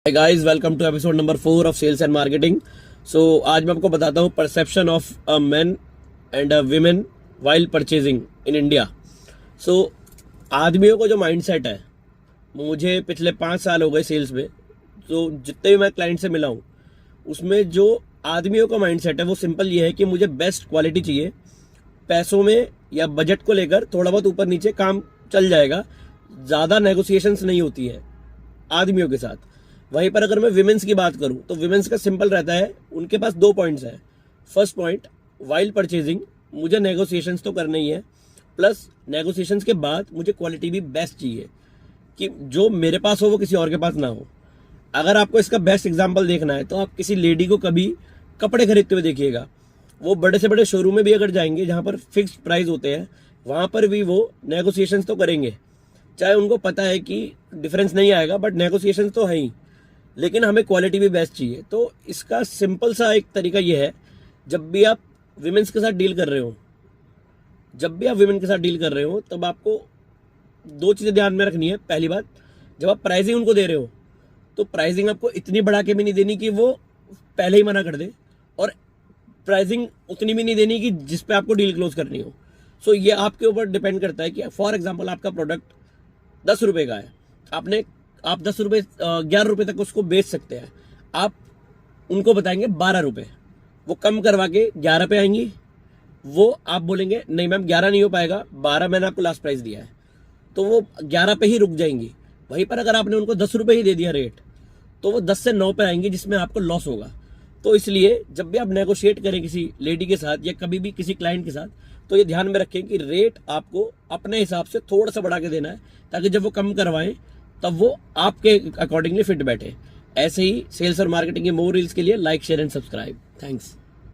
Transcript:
Hi guys, welcome to episode number 4 of sales and marketing. So आज मैं आपको बताता हूँ perception of a man and a women while purchasing in India. So आदमियों को जो माइंडसेट है, मुझे पिछले 5 साल हो गए सेल्स में, तो जितने भी मैं क्लाइंट से मिला हूँ उसमें जो आदमियों का माइंडसेट है वो सिंपल ये है कि मुझे बेस्ट क्वालिटी चाहिए। पैसों में या बजट को लेकर थोड़ा बहुत ऊपर नीचे काम चल जाएगा, ज़्यादा नेगोशिएशंस नहीं होती है आदमियों के साथ। वहीं पर अगर मैं विमेंस की बात करूं तो विमेंस का सिंपल रहता है, उनके पास 2 पॉइंट्स हैं। फर्स्ट पॉइंट, वाइल परचेजिंग मुझे नेगोशिएशंस तो करना ही है, प्लस नेगोशिएशंस के बाद मुझे क्वालिटी भी बेस्ट चाहिए कि जो मेरे पास हो वो किसी और के पास ना हो। अगर आपको इसका बेस्ट एग्जांपल देखना है तो आप किसी लेडी को कभी कपड़े खरीदते हुए देखिएगा। वो बड़े से बड़े शोरूम में भी अगर जाएंगे जहाँ पर फिक्स्ड प्राइस होते हैं, वहाँ पर भी वो नेगोशिएशंस तो करेंगे, चाहे उनको पता है कि डिफरेंस नहीं आएगा, बट नेगोशिएशंस तो है ही, लेकिन हमें क्वालिटी भी बेस्ट चाहिए। तो इसका सिंपल सा एक तरीका ये है, जब भी आप विमेंस के साथ डील कर रहे हो तब आपको 2 चीज़ें ध्यान में रखनी है। पहली बात, जब आप प्राइसिंग उनको दे रहे हो तो प्राइसिंग आपको इतनी बढ़ा के भी नहीं देनी कि वो पहले ही मना कर दे, और प्राइसिंग उतनी भी नहीं देनी कि जिस पे आपको डील क्लोज करनी हो। सो ये आपके ऊपर डिपेंड करता है कि फॉर एग्जांपल आपका प्रोडक्ट 10 रुपये का है, आप 10 रुपये 11 रुपये तक उसको बेच सकते हैं। आप उनको बताएंगे 12 रुपये, वो कम करवा के 11 पे आएंगी। वो आप बोलेंगे नहीं मैम 11 नहीं हो पाएगा, 12 मैंने आपको लास्ट प्राइस दिया है, तो वो 11 पे ही रुक जाएंगी। वहीं पर अगर आपने उनको 10 रुपये ही दे दिया रेट, तो वो 10 से 9 पे आएंगे, जिसमें आपको लॉस होगा। तो इसलिए जब भी आप नेगोशिएट करें किसी लेडी के साथ या कभी भी किसी क्लाइंट के साथ, तो ये ध्यान में रखें कि रेट आपको अपने हिसाब से थोड़ा सा बढ़ा के देना है, ताकि जब वो कम करवाएं तब वो आपके अकॉर्डिंगली फिट बैठे। ऐसे ही सेल्स और मार्केटिंग के मोर रील्स के लिए like, share and subscribe. Thanks.